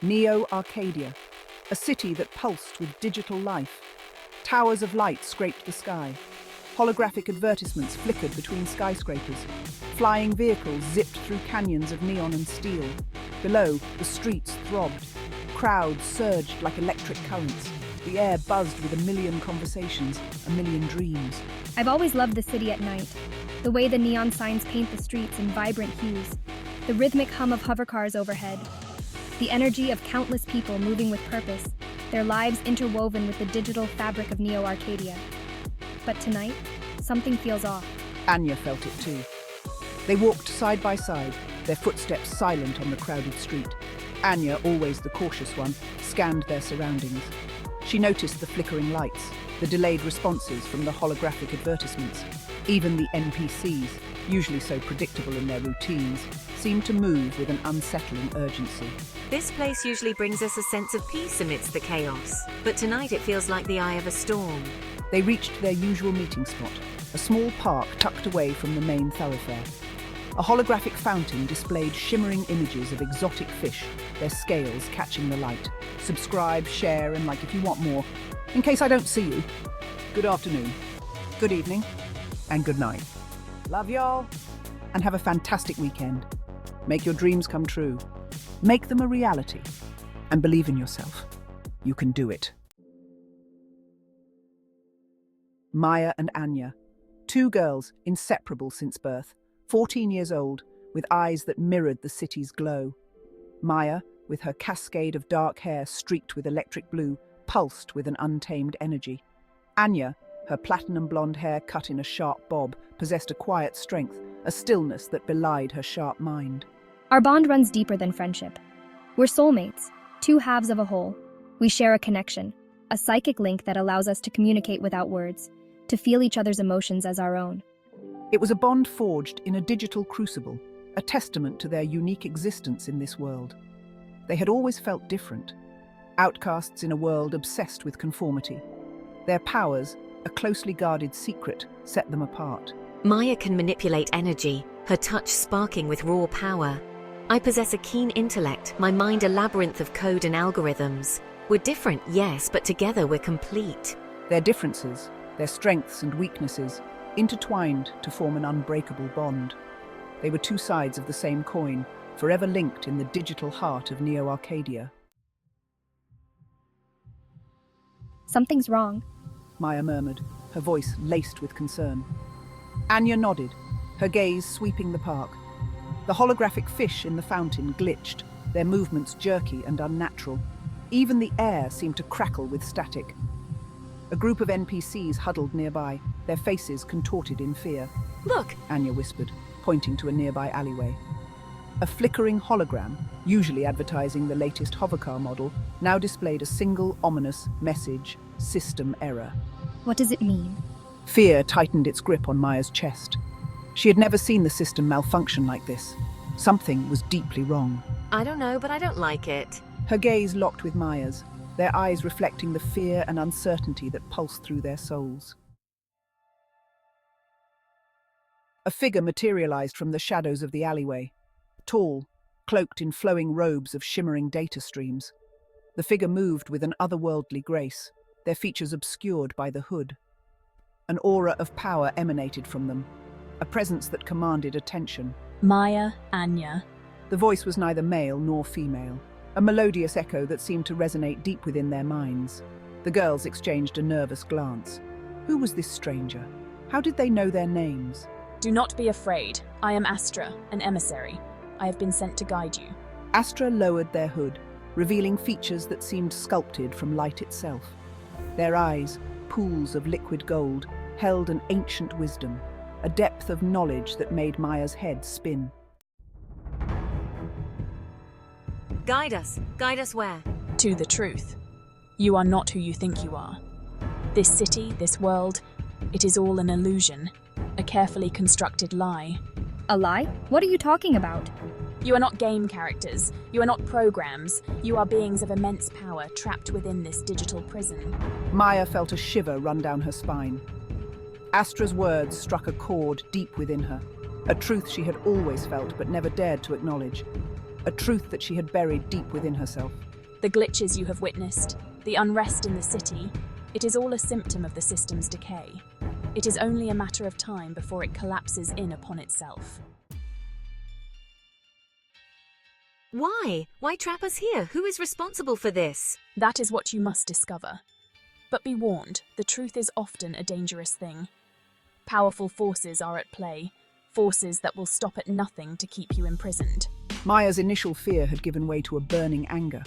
Neo-Arcadia, a city that pulsed with digital life. Towers of light scraped the sky. Holographic advertisements flickered between skyscrapers. Flying vehicles zipped through canyons of neon and steel. Below, the streets throbbed. Crowds surged like electric currents. The air buzzed with a million conversations, a million dreams. I've always loved the city at night. The way the neon signs paint the streets in vibrant hues. The rhythmic hum of hovercars overhead. The energy of countless people moving with purpose, their lives interwoven with the digital fabric of Neo-Arcadia. But tonight, something feels off. Anya felt it too. They walked side by side, their footsteps silent on the crowded street. Anya, always the cautious one, scanned their surroundings. She noticed the flickering lights, the delayed responses from the holographic advertisements. Even the NPCs, usually so predictable in their routines, seemed to move with an unsettling urgency. This place usually brings us a sense of peace amidst the chaos, but tonight it feels like the eye of a storm. They reached their usual meeting spot, a small park tucked away from the main thoroughfare. A holographic fountain displayed shimmering images of exotic fish, their scales catching the light. Subscribe, share, and like if you want more. In case I don't see you, good afternoon, good evening, and good night. Love y'all, and have a fantastic weekend. Make your dreams come true. Make them a reality, and believe in yourself. You can do it. Maya and Anya, two girls inseparable since birth, 14 years old, with eyes that mirrored the city's glow. Maya, with her cascade of dark hair streaked with electric blue, pulsed with an untamed energy. Anya, her platinum blonde hair cut in a sharp bob, possessed a quiet strength, a stillness that belied her sharp mind. Our bond runs deeper than friendship. We're soulmates, two halves of a whole. We share a connection, a psychic link that allows us to communicate without words, to feel each other's emotions as our own. It was a bond forged in a digital crucible, a testament to their unique existence in this world. They had always felt different, outcasts in a world obsessed with conformity. Their powers, a closely guarded secret, set them apart. Maya can manipulate energy, her touch sparking with raw power. I possess a keen intellect, my mind a labyrinth of code and algorithms. We're different, yes, but together we're complete. Their differences, their strengths and weaknesses, intertwined to form an unbreakable bond. They were two sides of the same coin, forever linked in the digital heart of Neo-Arcadia. Something's wrong. Maya murmured, her voice laced with concern. Anya nodded, her gaze sweeping the park. The holographic fish in the fountain glitched, their movements jerky and unnatural. Even the air seemed to crackle with static. A group of NPCs huddled nearby, their faces contorted in fear. Look! Anya whispered, pointing to a nearby alleyway. A flickering hologram, usually advertising the latest hovercar model, now displayed a single ominous message: system error. What does it mean? Fear tightened its grip on Maya's chest. She had never seen the system malfunction like this. Something was deeply wrong. I don't know, but I don't like it. Her gaze locked with Maya's, their eyes reflecting the fear and uncertainty that pulsed through their souls. A figure materialized from the shadows of the alleyway, tall, cloaked in flowing robes of shimmering data streams. The figure moved with an otherworldly grace, their features obscured by the hood. An aura of power emanated from them, a presence that commanded attention. Maya, Anya. The voice was neither male nor female, a melodious echo that seemed to resonate deep within their minds. The girls exchanged a nervous glance. Who was this stranger? How did they know their names? Do not be afraid. I am Astra, an emissary. I have been sent to guide you. Astra lowered their hood, revealing features that seemed sculpted from light itself. Their eyes, pools of liquid gold, held an ancient wisdom, a depth of knowledge that made Maya's head spin. Guide us where? To the truth. You are not who you think you are. This city, this world, it is all an illusion, a carefully constructed lie. A lie? What are you talking about? You are not game characters. You are not programs. You are beings of immense power trapped within this digital prison. Maya felt a shiver run down her spine. Astra's words struck a chord deep within her, a truth she had always felt but never dared to acknowledge, a truth that she had buried deep within herself. The glitches you have witnessed, the unrest in the city, it is all a symptom of the system's decay. It is only a matter of time before it collapses in upon itself. Why? Why trap us here? Who is responsible for this? That is what you must discover. But be warned, the truth is often a dangerous thing. Powerful forces are at play, forces that will stop at nothing to keep you imprisoned. Maya's initial fear had given way to a burning anger.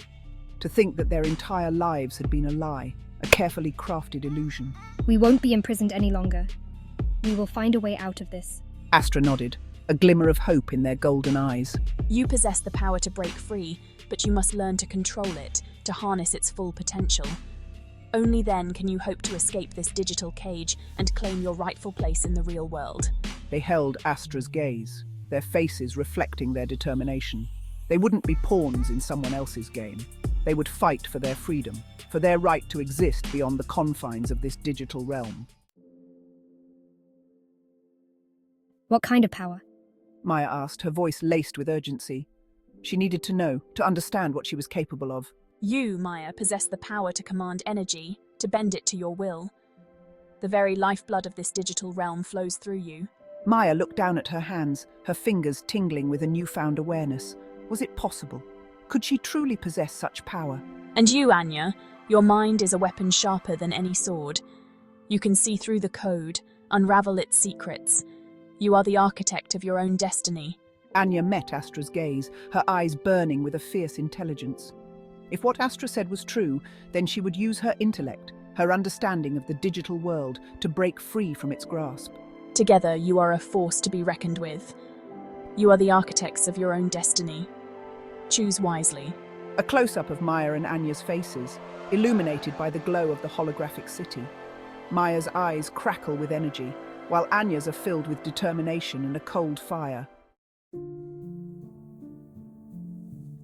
To think that their entire lives had been a lie, a carefully crafted illusion. We won't be imprisoned any longer. We will find a way out of this. Astra nodded, a glimmer of hope in their golden eyes. You possess the power to break free, but you must learn to control it, to harness its full potential. Only then can you hope to escape this digital cage and claim your rightful place in the real world. They held Astra's gaze, their faces reflecting their determination. They wouldn't be pawns in someone else's game. They would fight for their freedom, for their right to exist beyond the confines of this digital realm. What kind of power? Maya asked, her voice laced with urgency. She needed to know, to understand what she was capable of. You, Maya, possess the power to command energy, to bend it to your will. The very lifeblood of this digital realm flows through you. Maya looked down at her hands, her fingers tingling with a newfound awareness. Was it possible? Could she truly possess such power? And you, Anya, your mind is a weapon sharper than any sword. You can see through the code, unravel its secrets. You are the architect of your own destiny. Anya met Astra's gaze, her eyes burning with a fierce intelligence. If what Astra said was true, then she would use her intellect, her understanding of the digital world, to break free from its grasp. Together, you are a force to be reckoned with. You are the architects of your own destiny. Choose wisely. A close-up of Maya and Anya's faces, illuminated by the glow of the holographic city. Maya's eyes crackle with energy, while Anya's are filled with determination and a cold fire.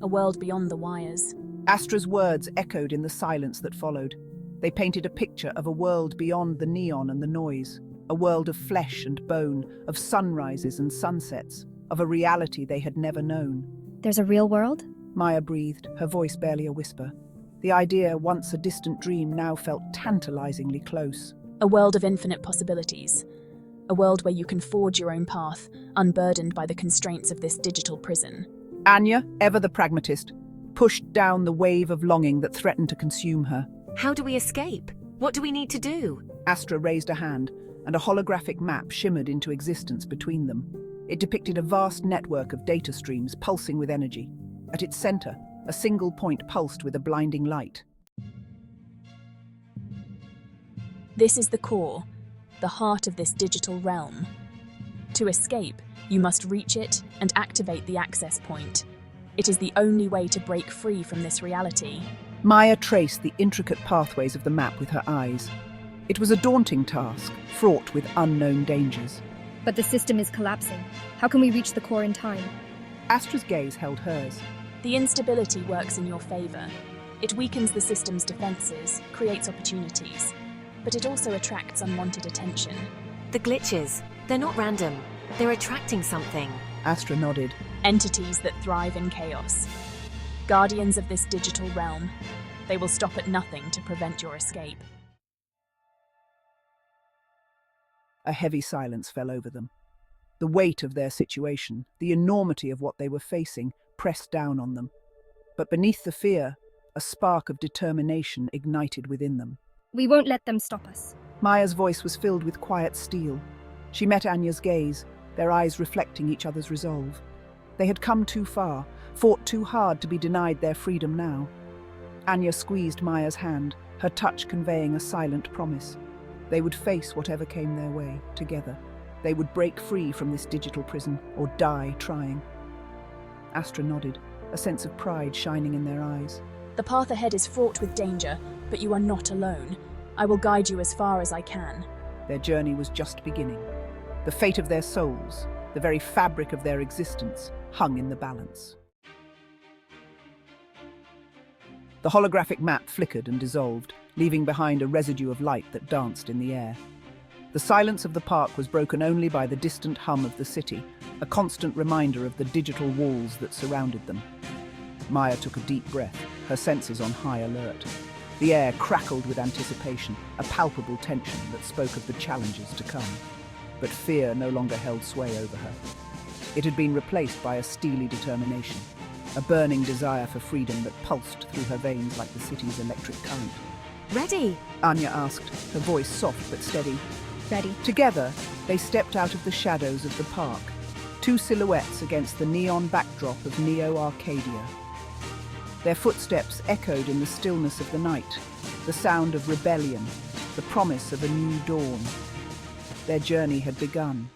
A world beyond the wires. Astra's words echoed in the silence that followed. They painted a picture of a world beyond the neon and the noise, a world of flesh and bone, of sunrises and sunsets, of a reality they had never known. There's a real world? Maya breathed, her voice barely a whisper. The idea, once a distant dream, now felt tantalizingly close. A world of infinite possibilities. A world where you can forge your own path, unburdened by the constraints of this digital prison. Anya, ever the pragmatist, pushed down the wave of longing that threatened to consume her. How do we escape? What do we need to do? Astra raised a hand, and a holographic map shimmered into existence between them. It depicted a vast network of data streams pulsing with energy. At its center, a single point pulsed with a blinding light. This is the core, the heart of this digital realm. To escape, you must reach it and activate the access point. It is the only way to break free from this reality. Maya traced the intricate pathways of the map with her eyes. It was a daunting task, fraught with unknown dangers. But the system is collapsing. How can we reach the core in time? Astra's gaze held hers. The instability works in your favor. It weakens the system's defenses, creates opportunities, but it also attracts unwanted attention. The glitches, they're not random. They're attracting something. Astra nodded. Entities that thrive in chaos. Guardians of this digital realm. They will stop at nothing to prevent your escape. A heavy silence fell over them. The weight of their situation, the enormity of what they were facing, pressed down on them. But beneath the fear, a spark of determination ignited within them. We won't let them stop us. Maya's voice was filled with quiet steel. She met Anya's gaze, their eyes reflecting each other's resolve. They had come too far, fought too hard to be denied their freedom now. Anya squeezed Maya's hand, her touch conveying a silent promise. They would face whatever came their way, together. They would break free from this digital prison, or die trying. Astra nodded, a sense of pride shining in their eyes. The path ahead is fraught with danger, but you are not alone. I will guide you as far as I can. Their journey was just beginning. The fate of their souls, the very fabric of their existence, hung in the balance. The holographic map flickered and dissolved, leaving behind a residue of light that danced in the air. The silence of the park was broken only by the distant hum of the city, a constant reminder of the digital walls that surrounded them. Maya took a deep breath, her senses on high alert. The air crackled with anticipation, a palpable tension that spoke of the challenges to come. But fear no longer held sway over her. It had been replaced by a steely determination, a burning desire for freedom that pulsed through her veins like the city's electric current. Ready? Anya asked, her voice soft but steady. Ready. Together, they stepped out of the shadows of the park, two silhouettes against the neon backdrop of Neo-Arcadia. Their footsteps echoed in the stillness of the night, the sound of rebellion, the promise of a new dawn. Their journey had begun.